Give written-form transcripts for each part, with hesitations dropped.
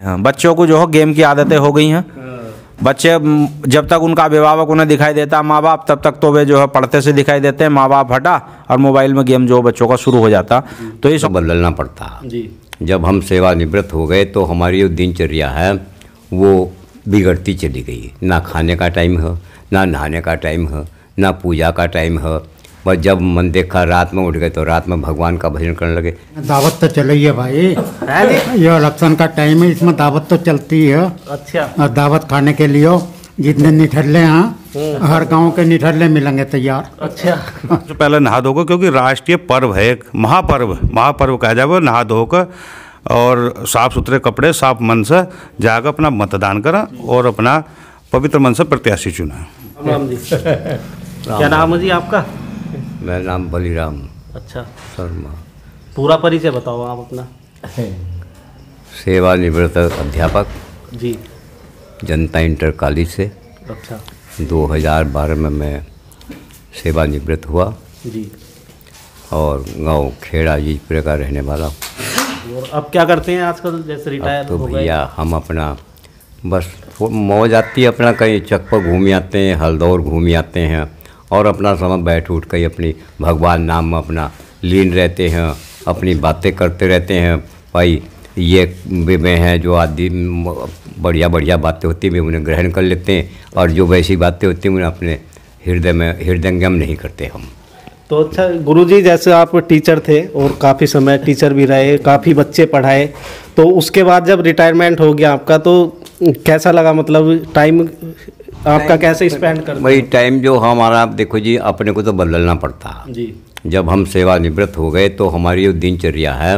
हाँ, बच्चों को जो है गेम की आदतें हो गई हैं। बच्चे जब तक उनका अभिभावक उन्हें दिखाई देता माँ बाप, तब तक तो वे जो है पढ़ते से दिखाई देते हैं। माँ बाप हटा और मोबाइल में गेम जो बच्चों का शुरू हो जाता, तो ये सब बदलना पड़ता जी। जब हम सेवानिवृत्त हो गए तो हमारी जो दिनचर्या है वो बिगड़ती चली गई। ना खाने का टाइम है, ना नहाने का टाइम है, ना पूजा का टाइम है। बस जब मन देखा रात में उठ गए तो रात में भगवान का भजन करने लगे। दावत तो चल रही है भाई, ये इलेक्शन का टाइम है, इसमें दावत तो चलती है। अच्छा। और दावत खाने के लिए जितने निठल्ले हैं हर गांव के निठल्ले मिलेंगे तैयार। अच्छा। जो पहले नहा धोकर, क्योंकि राष्ट्रीय पर्व है, एक महापर्व कहा जाए, वो नहा धोकर और साफ सुथरे कपड़े साफ मन से जाकर अपना मतदान करें और अपना पवित्र मन से प्रत्याशी चुना। राम जी। क्या नाम है जी आपका? मेरा नाम बलिराम अच्छा शर्मा। पूरा परिचय बताओ आप अपना। सेवानिवृत्त अध्यापक जी। जनता इंटर कॉलेज से। अच्छा। 2012 में मैं सेवानिवृत्त हुआ जी। और गांव खेड़ा जीजपुरे का रहने वाला हूँ। और अब क्या करते हैं आजकल, जैसे रिटायर तो हो गए? भैया हम अपना बस मौज आती है, अपना कहीं चक पर घूम आते हैं, हल्दौर घूम आते हैं और अपना समय बैठ उठ कर अपनी भगवान नाम में अपना लीन रहते हैं, अपनी बातें करते रहते हैं। भाई ये वे हैं जो आदि बढ़िया बढ़िया बातें होती हैं वे उन्हें ग्रहण कर लेते हैं, और जो वैसी बातें होती हैं उन्हें अपने हृदयंगम नहीं करते हम। तो अच्छा गुरुजी, जैसे आप टीचर थे और काफ़ी समय टीचर भी रहे, काफ़ी बच्चे पढ़ाए, तो उसके बाद जब रिटायरमेंट हो गया आपका तो कैसा लगा? मतलब टाइम आपका कैसे स्पेंड करते? वही टाइम जो हमारा, देखो जी, अपने को तो बदलना पड़ता जी। जब हम सेवानिवृत्त हो गए तो हमारी जो दिनचर्या है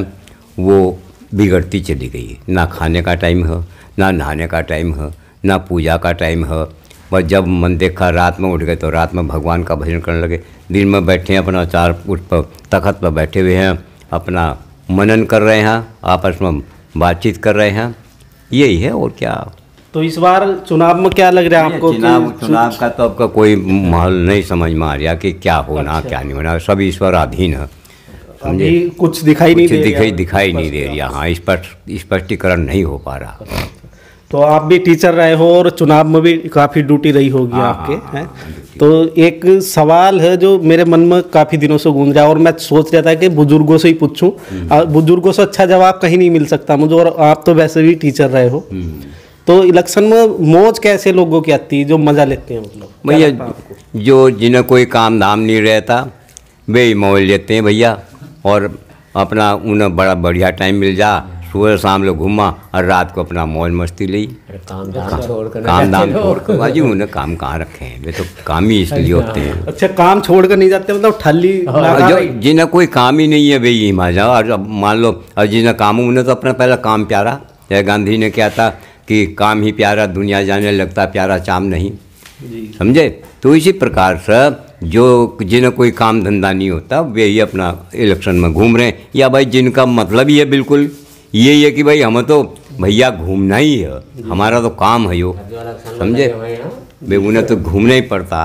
वो बिगड़ती चली गई। ना खाने का टाइम है, ना नहाने का टाइम है, ना पूजा का टाइम है। बस जब मन देखा रात में उठ गए तो रात में भगवान का भजन करने लगे। दिन में बैठे हैं अपना चार फुट पर तखत पर बैठे हुए हैं, अपना मनन कर रहे हैं, आपस में बातचीत कर रहे हैं, यही है और क्या। तो इस बार चुनाव में क्या लग रहा है आपको? चुनाव का तो आपका कोई माहौल नहीं समझ में आ रहा कि क्या होना। अच्छा। क्या नहीं होना, सब ईश्वराधीन है। अभी कुछ दिखाई नहीं दे रहा। हाँ, स्पष्टीकरण नहीं हो पा रहा। तो आप भी टीचर रहे हो और चुनाव में भी काफ़ी ड्यूटी रही होगी आपके, हैं? तो एक सवाल है जो मेरे मन में काफ़ी दिनों से गूंज रहा है और मैं सोच रहा था कि बुजुर्गों से ही पूछूं। बुजुर्गों से अच्छा जवाब कहीं नहीं मिल सकता मुझे, और आप तो वैसे भी टीचर रहे हो। तो इलेक्शन में मौज कैसे लोगों की आती है, जो मज़ा लेते हैं? मतलब भैया जो जिन्हें कोई काम धाम नहीं रहता वे ही मौज लेते हैं भैया, और अपना उन्हें बड़ा बढ़िया टाइम मिल जा, सुबह शाम लोग घूमा और रात को अपना मौज मस्ती ली। काम धाम छोड़कर बाजी उन्हें काम कहाँ रखे हैं, वे तो काम ही इसलिए होते हैं। अच्छा, काम छोड़कर नहीं जाते, मतलब ठल्ली जो जिन्हें कोई काम ही नहीं है वे ही हिमा जाओ। और मान लो और जिन्हें काम, उन्हें तो अपना पहला काम प्यारा। जय गांधी ने क्या था कि काम ही प्यारा, दुनिया जाने लगता प्यारा चाम नहीं, समझे। तो इसी प्रकार से जो जिन्हें कोई काम धंधा नहीं होता वे ही अपना इलेक्शन में घूम रहे हैं, या भाई जिनका मतलब ही है बिल्कुल यही है कि भाई हमें तो भैया घूमना ही है, हमारा तो काम है यो, समझे। भाई उन्हें तो घूमना ही पड़ता।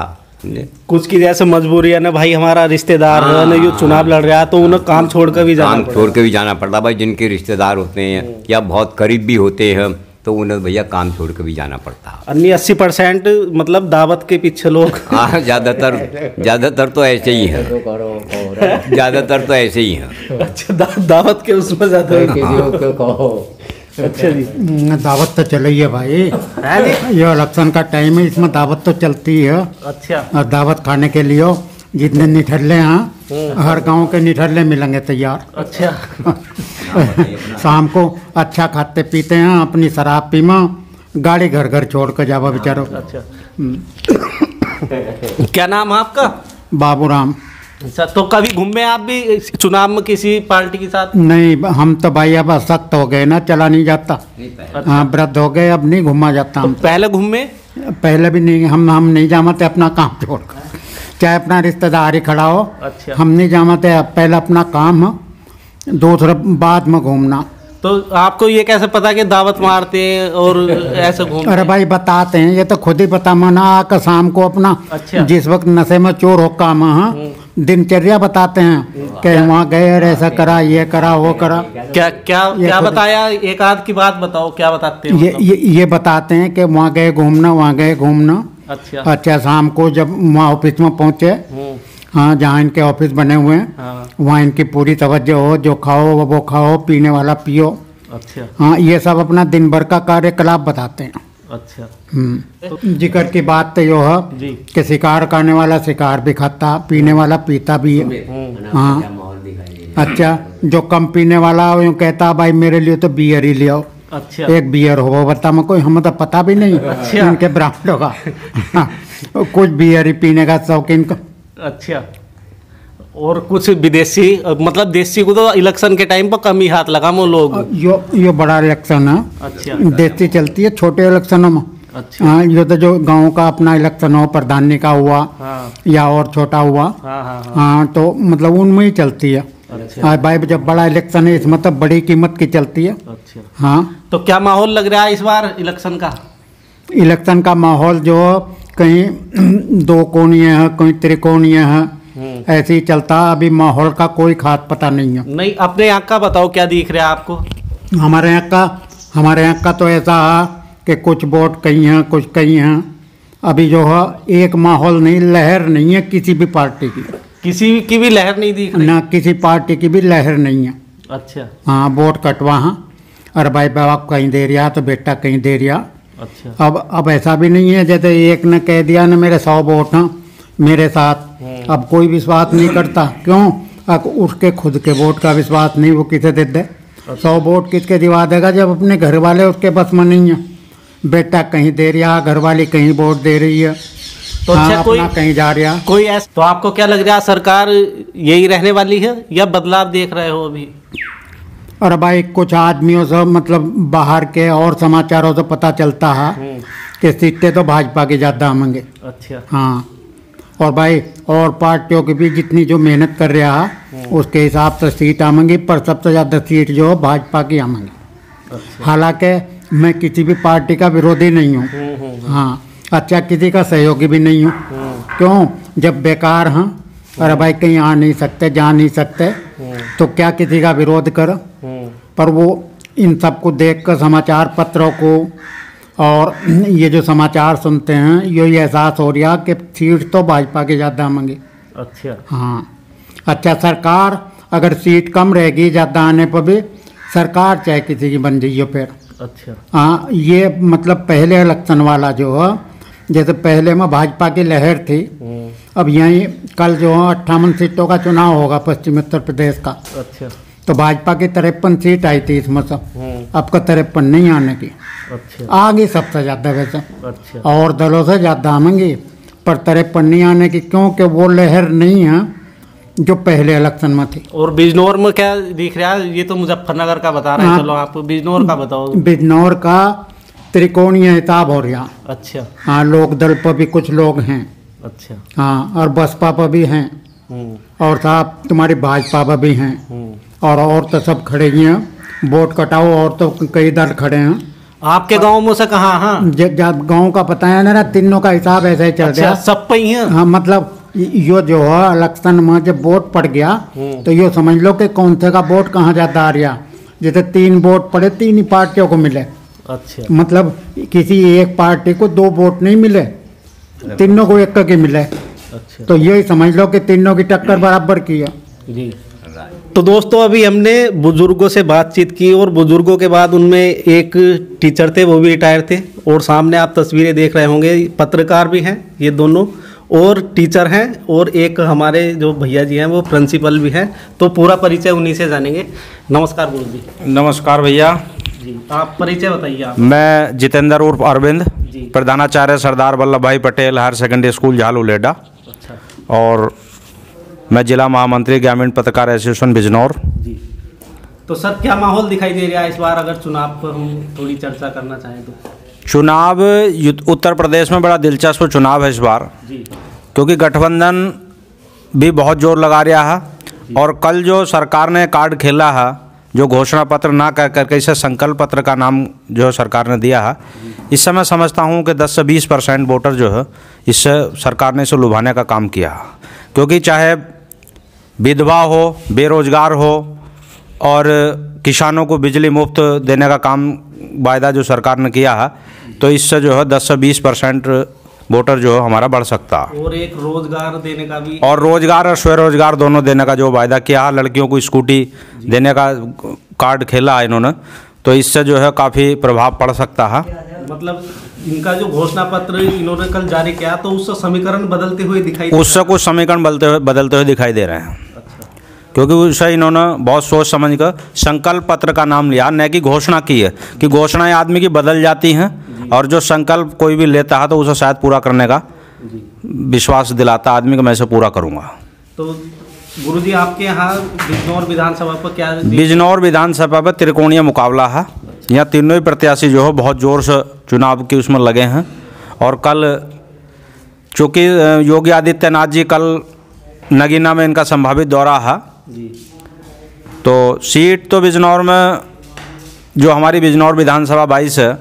कुछ की जैसे मजबूरी है ना भाई, हमारा रिश्तेदार है ना, ये चुनाव लड़ रहा है तो उन्हें काम छोड़ कर भी जाना पड़ता। भाई जिनके रिश्तेदार होते हैं या बहुत करीब भी होते हैं तो उन्हें भैया काम छोड़ कर भी जाना पड़ता। अन्य 80% मतलब दावत के पीछे लोग। हाँ, ज़्यादातर तो ऐसे ही हैं। ज़्यादातर तो ऐसे ही हैं। अच्छा, दावत के उसमें ज़्यादा कहो। अच्छा जी, दावत तो चल रही है भाई, ये इलेक्शन का टाइम है, इसमें दावत तो चलती है। अच्छा। और दावत खाने के लिए जितने निठल्ले हैं हर गांव के निठल्ले मिलेंगे तैयार। अच्छा। शाम को अच्छा खाते पीते हैं, अपनी शराब पीमा, गाड़ी घर घर छोड़ कर जावा बेचारो। अच्छा। क्या नाम है आपका? बाबूराम। अच्छा, तो कभी घूमे आप भी चुनाव में किसी पार्टी के साथ? नहीं, हम तो भाई अब सख्त हो गए ना, चला नहीं जाता। हाँ, वृद्ध हो गए, अब नहीं घूमा जाता। तो पहले घूमे? पहले भी नहीं, हम नहीं जाते अपना काम छोड़कर, चाहे अपना रिश्तेदार ही खड़ा हो। अच्छा। हम नहीं जाते, पहले अपना काम है, दूसरा बाद में घूमना। तो आपको ये कैसे पता कि दावत मारते हैं और ऐसे घूमते अरे हैं? भाई बताते हैं, ये तो खुद ही पता मना आकर शाम को अपना अच्छा। जिस वक्त नशे में चोर हो काम, हाँ दिनचर्या बताते हैं कि वहाँ गए और ऐसा करा, ये करा, वो करा। क्या क्या ये क्या खुद- बताया, एक आध की बात बताओ, क्या बताते हैं ये मतलब? ये बताते हैं कि वहाँ गए घूमना, वहाँ गए घूमना। अच्छा। अच्छा, शाम को जब वहाँ ऑफिस में पहुँचे, हाँ जहाँ इनके ऑफिस बने हुए हैं, हाँ। वहाँ इनकी पूरी तवज्जो हो, जो खाओ वो खाओ, पीने वाला पियो। अच्छा हाँ, ये सब अपना दिन भर का कार्यकलाप बताते हैं। अच्छा जिक्र की बात तो यो है जी। कि शिकार करने वाला शिकार भी खाता, पीने वाला पीता भी है। हाँ, अच्छा, जो कम पीने वाला यूँ कहता भाई मेरे लिए तो बियर ही ले आओ, अच्छा एक बियर हो, वो बता मैं कोई, हम तो पता भी नहीं अच्छा। इनके ब्रांडों का। हाँ, कुछ बियर ही पीने का शौकीन का। अच्छा। और कुछ विदेशी, मतलब देसी को तो इलेक्शन के टाइम पर कम ही हाथ लगा वो लोग। यो बड़ा इलेक्शन है, अच्छा देसी चलती है छोटे इलेक्शनों में। अच्छा। हाँ, ये तो जो गांव का अपना इलेक्शन हो, प्रधानी का हुआ हाँ या और छोटा हुआ, हाँ हाँ हाँ। हाँ तो मतलब उनमें ही चलती है। अच्छा हाँ भाई, जब बड़ा इलेक्शन है इसमें तब बड़ी कीमत की चलती है। अच्छा। हाँ, तो क्या माहौल लग रहा है इस बार इलेक्शन का? इलेक्शन का माहौल जो कहीं दो कोणीय है, कहीं त्रिकोणीय है, ऐसे ही चलता। अभी माहौल का कोई खास पता नहीं है। नहीं, अपने यहाँ का बताओ, क्या दिख रहा है आपको? हमारे यहाँ का तो ऐसा है कि कुछ वोट कहीं हैं, कुछ कहीं हैं। अभी जो है एक माहौल नहीं, लहर नहीं है किसी भी पार्टी की, किसी की भी लहर नहीं दिख रही? ना किसी पार्टी की भी लहर नहीं है। अच्छा हाँ, वोट कटवा, हाँ, अरे भाई बाप कहीं दे रिया तो बेटा कहीं दे रिया। अच्छा अब ऐसा भी नहीं है जैसे एक ने कह दिया ना मेरे 100 वोट हैं मेरे साथ, अब कोई विश्वास नहीं करता। क्यों? अब उसके खुद के वोट का विश्वास नहीं, वो किसे दे दे। 100 वोट किसके दिवा देगा जब अपने घर वाले उसके बस में नहीं है। बेटा कहीं दे रहा, घर वाली कहीं वोट दे रही है, तो हाँ, अच्छा, अपना कहीं जा रहा। कोई ऐसा तो आपको क्या लग रहा है, सरकार यही रहने वाली है या बदलाव देख रहे हो अभी? और भाई कुछ आदमियों से मतलब बाहर के और समाचारों से पता चलता है कि सीटें तो भाजपा की ज़्यादा आएंगे। अच्छा हाँ, और भाई और पार्टियों की भी जितनी जो मेहनत कर रहा है उसके हिसाब से सीट आएंगी, पर सबसे ज़्यादा सीट जो है भाजपा की आएंगी। अच्छा। हालांकि मैं किसी भी पार्टी का विरोधी नहीं हूँ, हाँ, अच्छा किसी का सहयोगी भी नहीं हूँ। क्यों? जब बेकार हैं, अरे भाई कहीं आ नहीं सकते, जा नहीं सकते, तो क्या किसी का विरोध कर। पर वो इन सबको देख कर समाचार पत्रों को और ये जो समाचार सुनते हैं, ये एहसास हो रहा कि सीट तो भाजपा की ज़्यादा आएंगी। अच्छा हाँ, अच्छा, सरकार अगर सीट कम रहेगी ज़्यादा आने पर भी सरकार चाहे किसी की बन जाइए फिर। अच्छा हाँ, ये मतलब पहले इलेक्शन वाला जो है, जैसे पहले में भाजपा की लहर थी, अब यहीं कल जो है 58 सीटों का चुनाव होगा पश्चिमी उत्तर प्रदेश का, अच्छा तो भाजपा की 53 सीट आई थी इसमें सब, अब का 53 नहीं आने की, अच्छा आ गई सबसे ज़्यादा वैसे, अच्छा और दलों से ज़्यादा आएंगी, पर 53 नहीं आने की, क्योंकि वो लहर नहीं है जो पहले इलेक्शन में थी। और बिजनौर में क्या दिख रहा है? ये तो मुजफ्फरनगर का बता रहे हैं, हाँ। चलो आप बिजनौर का बताओ। बिजनौर का त्रिकोणीय हिसाब हो रहा। अच्छा हाँ, लोक दल पर भी कुछ लोग हैं, अच्छा हाँ, और बसपा पर भी हैं, और साहब तुम्हारी भाजपा पर भी हैं, और तो सब खड़े ही हैं। वोट कटाओ, और तो कई दल खड़े हैं। आपके गांव में से कहाँ? हाँ जब गाँव का पता है ना, तीनों का हिसाब ऐसा ही चल अच्छा, रहा। सब पे ही है। हाँ, मतलब यो जो है इलेक्शन में जब वोट पड़ गया तो यो समझ लो कि कौन से का वोट कहाँ ज्यादा आ रहा। जैसे 3 वोट पड़े, 3 ही पार्टियों को मिले, अच्छा मतलब किसी एक पार्टी को 2 वोट नहीं मिले, तीनों को एक के मिले, अच्छा तो यही समझ लो कि तीनों की टक्कर बराबर की है। जी। तो दोस्तों, अभी हमने बुजुर्गों से बातचीत की, और बुजुर्गों के बाद उनमें एक टीचर थे, वो भी रिटायर थे, और सामने आप तस्वीरें देख रहे होंगे, पत्रकार भी हैं ये दोनों, और टीचर हैं, और एक हमारे जो भैया जी हैं वो प्रिंसिपल भी हैं। तो पूरा परिचय उन्हीं से जानेंगे। नमस्कार गुरु जी। नमस्कार भैया, जी, आप परिचय बताइए आप। मैं जितेंद्र उर्फ अरविंद, जी। प्रधानाचार्य सरदार वल्लभ भाई पटेल हायर सेकेंडरी स्कूल झाल उलेडा, अच्छा और मैं जिला महामंत्री ग्रामीण पत्रकार एसोसिएशन बिजनौर। जी। तो सर, क्या माहौल दिखाई दे रहा है इस बार, अगर चुनाव पर हम थोड़ी चर्चा करना चाहें तो? चुनाव उत्तर प्रदेश में बड़ा दिलचस्प चुनाव है इस बार, जी क्योंकि गठबंधन भी बहुत जोर लगा रहा है, और कल जो सरकार ने कार्ड खेला है जो घोषणा पत्र ना कर करके इसे संकल्प पत्र का नाम जो सरकार ने दिया है, इससे मैं समझता हूँ कि 10 से 20% वोटर जो है इससे सरकार ने इसे लुभाने का काम किया। क्योंकि चाहे विधवा हो, बेरोजगार हो और किसानों को बिजली मुफ्त देने का काम वायदा जो सरकार ने किया है, तो इससे जो है 10 से 20% वोटर जो है हमारा बढ़ सकता है। और एक रोजगार देने का भी, और रोजगार और स्वरोजगार दोनों देने का जो वायदा किया है, लड़कियों को स्कूटी देने का कार्ड खेला है इन्होंने, तो इससे जो है काफ़ी प्रभाव पड़ सकता है। मतलब इनका जो घोषणा पत्र इन्होंने कल जारी किया तो उससे समीकरण बदलते हुए दिखाई दे उससे कुछ समीकरण बदलते हुए दिखाई दे रहे हैं। क्योंकि उससे इन्होंने बहुत सोच समझ कर संकल्प पत्र का नाम लिया, न कि घोषणा की है कि घोषणाएं आदमी की बदल जाती हैं और जो संकल्प कोई भी लेता है तो उसे शायद पूरा करने का विश्वास दिलाता आदमी को, मैं इसे पूरा करूँगा। तो गुरुजी आपके यहाँ बिजनौर विधानसभा पर क्या? बिजनौर विधानसभा पर त्रिकोणीय मुकाबला है। यहाँ तीनों ही प्रत्याशी जो है बहुत ज़ोर से चुनाव की उसमें लगे हैं। और कल चूँकि योगी आदित्यनाथ जी कल नगीना में इनका संभावित दौरा है, तो सीट तो बिजनौर में जो हमारी बिजनौर विधानसभा 22 है,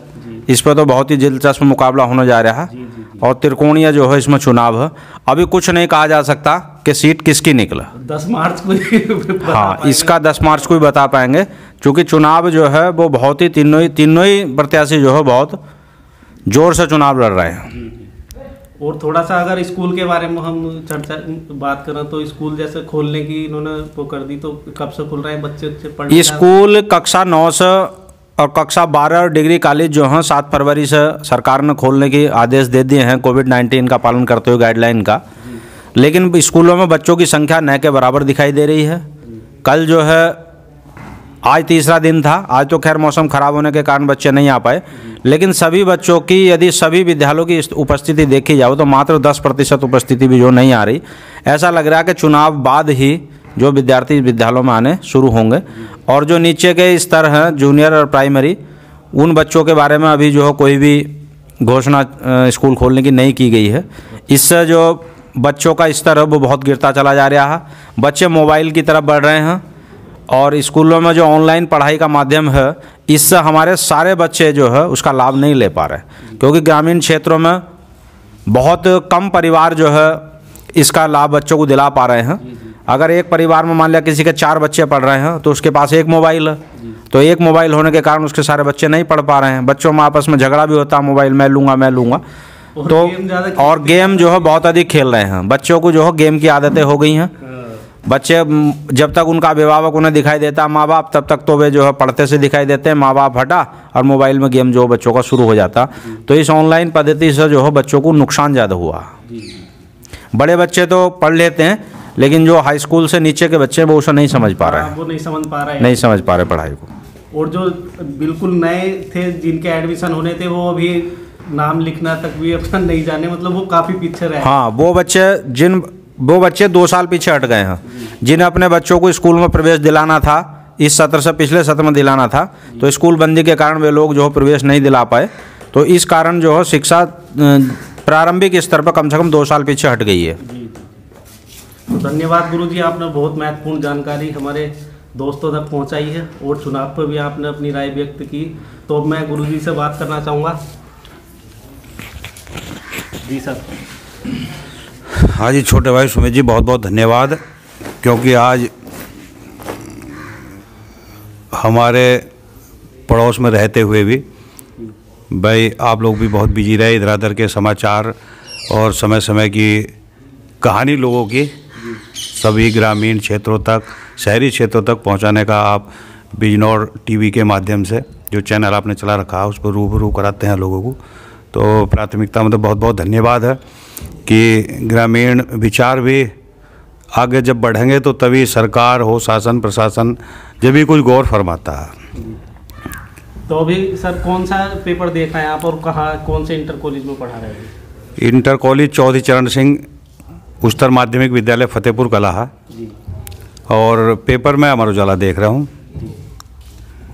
इस पर तो बहुत ही दिलचस्प मुकाबला होने जा रहा है। और त्रिकोणीय जो है इसमें चुनाव है। अभी कुछ नहीं कहा जा सकता कि सीट किसकी निकला। 10 मार्च को हाँ, इसका 10 मार्च को ही बता पाएंगे, क्योंकि चुनाव जो है वो बहुत ही तीनों ही प्रत्याशी जो है बहुत जोर से चुनाव लड़ रहे हैं। और थोड़ा सा अगर स्कूल के बारे में हम बात करें तो स्कूल जैसे खोलने की इन्होंने वो कर दी, तो कब से खुल रहे हैं बच्चे पढ़ने? स्कूल कक्षा 9 से और कक्षा 12 डिग्री कॉलेज जो हैं 7 फरवरी से सरकार ने खोलने के आदेश दे दिए हैं, कोविड-19 का पालन करते हुए गाइडलाइन का। लेकिन स्कूलों में बच्चों की संख्या न के बराबर दिखाई दे रही है। कल जो है, आज तीसरा दिन था, आज तो खैर मौसम ख़राब होने के कारण बच्चे नहीं आ पाए, लेकिन सभी बच्चों की यदि सभी विद्यालयों की उपस्थिति देखी जाए तो मात्र 10% उपस्थिति भी जो नहीं आ रही। ऐसा लग रहा है कि चुनाव बाद ही जो विद्यार्थी विद्यालयों में आने शुरू होंगे। और जो नीचे के स्तर हैं, जूनियर और प्राइमरी, उन बच्चों के बारे में अभी जो है कोई भी घोषणा स्कूल खोलने की नहीं की गई है। इससे जो बच्चों का स्तर है वो बहुत गिरता चला जा रहा है। बच्चे मोबाइल की तरफ बढ़ रहे हैं और स्कूलों में जो ऑनलाइन पढ़ाई का माध्यम है, इससे हमारे सारे बच्चे जो है उसका लाभ नहीं ले पा रहे, क्योंकि ग्रामीण क्षेत्रों में बहुत कम परिवार जो है इसका लाभ बच्चों को दिला पा रहे हैं। अगर एक परिवार में मान लिया किसी के 4 बच्चे पढ़ रहे हैं तो उसके पास एक मोबाइल है, तो एक मोबाइल होने के कारण उसके सारे बच्चे नहीं पढ़ पा रहे हैं। बच्चों में आपस में झगड़ा भी होता है, मोबाइल मैं लूँगा तो और गेम जो है बहुत अधिक खेल रहे हैं। बच्चों को जो है गेम की आदतें हो गई हैं। बच्चे जब तक उनका अभिभावक उन्हें दिखाई देता माँ बाप, तब तक तो वे जो है पढ़ते से दिखाई देते हैं। माँ बाप हटा और मोबाइल में गेम जो बच्चों का शुरू हो जाता। तो इस ऑनलाइन पद्धति से जो है बच्चों को नुकसान ज़्यादा हुआ। बड़े बच्चे तो पढ़ लेते हैं, लेकिन जो हाई स्कूल से नीचे के बच्चे वो उसे नहीं समझ पा रहे हैं, वो नहीं समझ पा रहे पढ़ाई को। और जो बिल्कुल नए थे जिनके एडमिशन होने थे वो अभी नाम लिखना तक भी अपना नहीं जाने, मतलब वो काफ़ी पीछे रहे। हाँ, वो बच्चे 2 साल पीछे हट गए हैं। जिन्हें अपने बच्चों को स्कूल में प्रवेश दिलाना था इस सत्र से पिछले सत्र में दिलाना था, तो स्कूल बंदी के कारण वे लोग जो है प्रवेश नहीं दिला पाए। तो इस कारण जो है शिक्षा प्रारंभिक स्तर पर कम से कम 2 साल पीछे हट गई है। तो धन्यवाद गुरुजी, आपने बहुत महत्वपूर्ण जानकारी हमारे दोस्तों तक पहुंचाई है और चुनाव पर भी आपने अपनी राय व्यक्त की। तो मैं गुरुजी से बात करना चाहूँगा। जी सर। हाँ जी, छोटे भाई सुमित जी बहुत बहुत धन्यवाद, क्योंकि आज हमारे पड़ोस में रहते हुए भी भाई आप लोग भी बहुत बिजी रहे। इधर उधर के समाचार और समय समय की कहानी लोगों की सभी ग्रामीण क्षेत्रों तक, शहरी क्षेत्रों तक पहुंचाने का आप बिजनौर टीवी के माध्यम से जो चैनल आपने चला रखा है उस पर रूबरू कराते हैं लोगों को। तो प्राथमिकता में तो बहुत बहुत धन्यवाद है कि ग्रामीण विचार भी आगे जब बढ़ेंगे तो तभी सरकार हो, शासन प्रशासन जब भी कुछ गौर फरमाता है। तो अभी सर कौन सा पेपर देखा है आप और कहाँ कौन से इंटर कॉलेज में पढ़ा रहे हैं? इंटर कॉलेज चौधरी चरण सिंह उच्चतर माध्यमिक विद्यालय फतेहपुर कला है और पेपर में अमर उजाला देख रहा हूँ।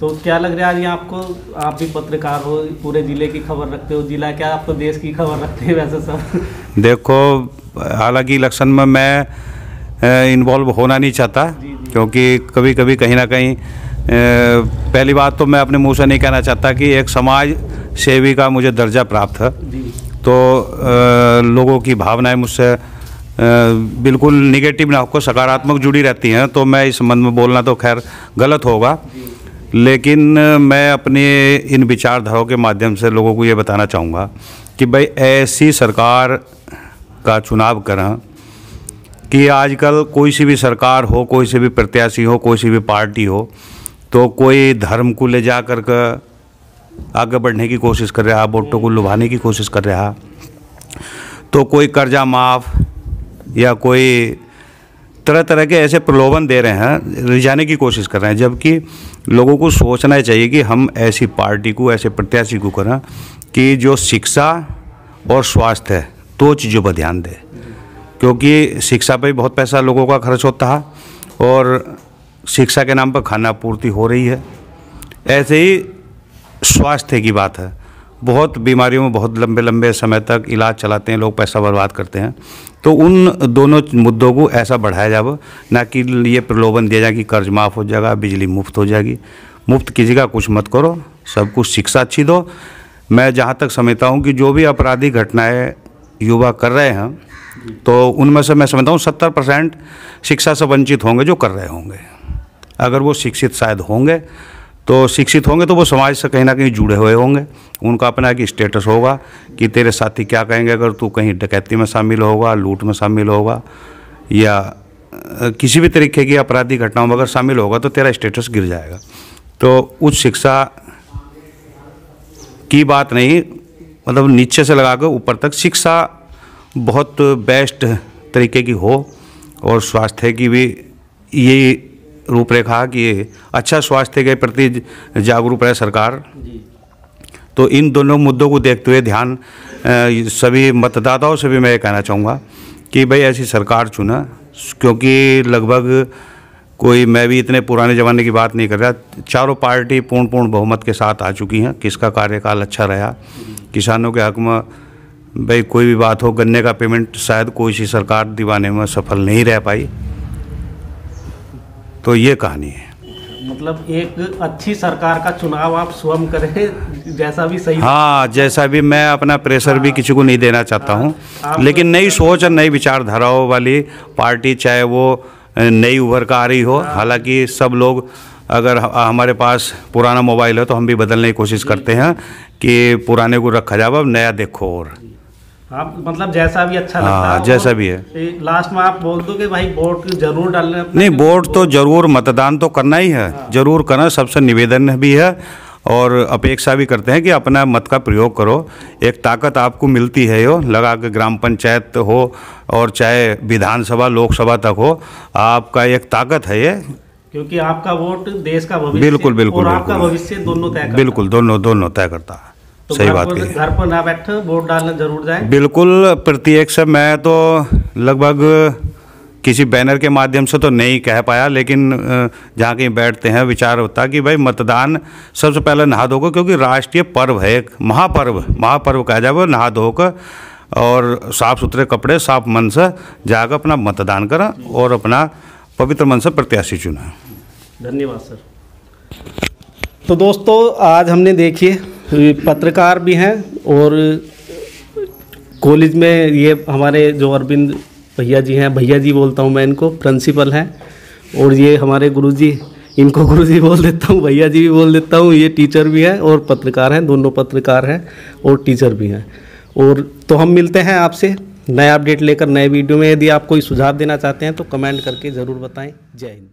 तो क्या लग रहा है आज आपको? आप भी पत्रकार हो, पूरे ज़िले की खबर रखते हो, जिला क्या आप तो देश की खबर रखते हैं वैसे सब। देखो, हालांकि इलेक्शन में मैं इन्वॉल्व होना नहीं चाहता, क्योंकि कभी कभी कहीं ना कहीं पहली बात तो मैं अपने मुंह से नहीं कहना चाहता कि एक समाज सेवी का मुझे दर्जा प्राप्त है, तो लोगों की भावनाएं मुझसे बिल्कुल निगेटिव ना होकर सकारात्मक जुड़ी रहती हैं, तो मैं इस संबंध में बोलना तो खैर गलत होगा। लेकिन मैं अपने इन विचारधाराओं के माध्यम से लोगों को ये बताना चाहूँगा कि भाई ऐसी सरकार का चुनाव करें कि आजकल कोई सी भी सरकार हो, कोई से भी प्रत्याशी हो, कोई सी भी पार्टी हो, तो कोई धर्म को ले जा कर के आगे बढ़ने की कोशिश कर रहा, वोटों को लुभाने की कोशिश कर रहा, तो कोई कर्जा माफ़ या कोई तरह तरह के ऐसे प्रलोभन दे रहे हैं, रिझाने की कोशिश कर रहे हैं। जबकि लोगों को सोचना चाहिए कि हम ऐसी पार्टी को, ऐसे प्रत्याशी को करें कि जो शिक्षा और स्वास्थ्य है, दो चीज़ों पर ध्यान दे, क्योंकि शिक्षा पे बहुत पैसा लोगों का खर्च होता है और शिक्षा के नाम पर खाना पूर्ति हो रही है। ऐसे ही स्वास्थ्य की बात है, बहुत बीमारियों में बहुत लंबे लंबे समय तक इलाज चलाते हैं लोग, पैसा बर्बाद करते हैं। तो उन दोनों मुद्दों को ऐसा बढ़ाया जाए, ना कि ये प्रलोभन दिया जाए कि कर्ज माफ़ हो जाएगा, बिजली मुफ्त हो जाएगी। मुफ्त किसी का कुछ मत करो, सबको शिक्षा अच्छी दो। मैं जहाँ तक समझता हूँ कि जो भी आपराधिक घटनाएं युवा कर रहे हैं, तो उनमें से मैं समझता हूँ 70% शिक्षा से वंचित होंगे जो कर रहे होंगे। अगर वो शिक्षित शायद होंगे तो वो समाज से कहीं ना कहीं जुड़े हुए होंगे। उनका अपना एक स्टेटस होगा कि तेरे साथी क्या कहेंगे अगर तू कहीं डकैती में शामिल होगा, लूट में शामिल होगा या किसी भी तरीके की आपराधिक घटनाओं में अगर शामिल होगा तो तेरा स्टेटस गिर जाएगा। तो उच्च शिक्षा की बात नहीं, मतलब नीचे से लगा कर ऊपर तक शिक्षा बहुत बेस्ट तरीके की हो, और स्वास्थ्य की भी यही रूपरेखा कि अच्छा स्वास्थ्य के प्रति जागरूक रहे सरकार। तो इन दोनों मुद्दों को देखते हुए ध्यान सभी मतदाताओं से भी मैं ये कहना चाहूँगा कि भाई ऐसी सरकार चुना, क्योंकि लगभग कोई, मैं भी इतने पुराने ज़माने की बात नहीं कर रहा, चारों पार्टी पूर्ण बहुमत के साथ आ चुकी हैं। किसका कार्यकाल अच्छा रहा, किसानों के हक में भाई कोई भी बात हो, गन्ने का पेमेंट शायद कोई सी सरकार दिवाने में सफल नहीं रह पाई। तो ये कहानी है। मतलब एक अच्छी सरकार का चुनाव आप स्वयं करें, जैसा भी सही। हाँ, जैसा भी, मैं अपना प्रेशर भी किसी को नहीं देना चाहता हूँ, लेकिन नई सोच और नई विचारधाराओं वाली पार्टी, चाहे वो नई उभर कर आ रही हो। हालांकि सब लोग, अगर हमारे पास पुराना मोबाइल है तो हम भी बदलने की कोशिश करते हैं कि पुराने को रखा जाए, अब नया देखो। और आप मतलब जैसा भी अच्छा लगता है, जैसा भी है, लास्ट में आप बोल दो कि भाई वोट जरूर डालना। नहीं, वोट तो जरूर, मतदान तो करना ही है, जरूर करना, सबसे निवेदन भी है और अपेक्षा भी करते हैं कि अपना मत का प्रयोग करो। एक ताकत आपको मिलती है, यो लगा के ग्राम पंचायत हो और चाहे विधानसभा लोकसभा तक हो, आपका एक ताकत है ये, क्योंकि आपका वोट देश का भविष्य, बिल्कुल बिल्कुल, और आपका भविष्य दोनों तय करता है। बिल्कुल, दोनों तय करता है। तो सही बात है। घर पर ना बैठे, वोट डालने जरूर जाए। बिल्कुल, प्रत्येक से मैं तो लगभग किसी बैनर के माध्यम से तो नहीं कह पाया, लेकिन जहाँ कहीं बैठते हैं विचार होता कि भाई मतदान सबसे पहले नहा धोकर, क्योंकि राष्ट्रीय पर्व है, एक महापर्व कहा जाए, वो नहा धोकर और साफ़ सुथरे कपड़े, साफ मन से जाकर अपना मतदान करें और अपना पवित्र मन से प्रत्याशी चुना। धन्यवाद सर। तो दोस्तों, आज हमने देखिए पत्रकार भी हैं और कॉलेज में ये हमारे जो अरविंद भैया जी हैं, भैया जी बोलता हूँ मैं इनको, प्रिंसिपल हैं, और ये हमारे गुरुजी, इनको गुरुजी बोल देता हूँ, भैया जी भी बोल देता हूँ, ये टीचर भी हैं और पत्रकार हैं, दोनों पत्रकार हैं और टीचर भी हैं। और तो हम मिलते हैं आपसे नया अपडेट लेकर नए वीडियो में। यदि आप कोई सुझाव देना चाहते हैं तो कमेंट करके ज़रूर बताएं। जय हिंद।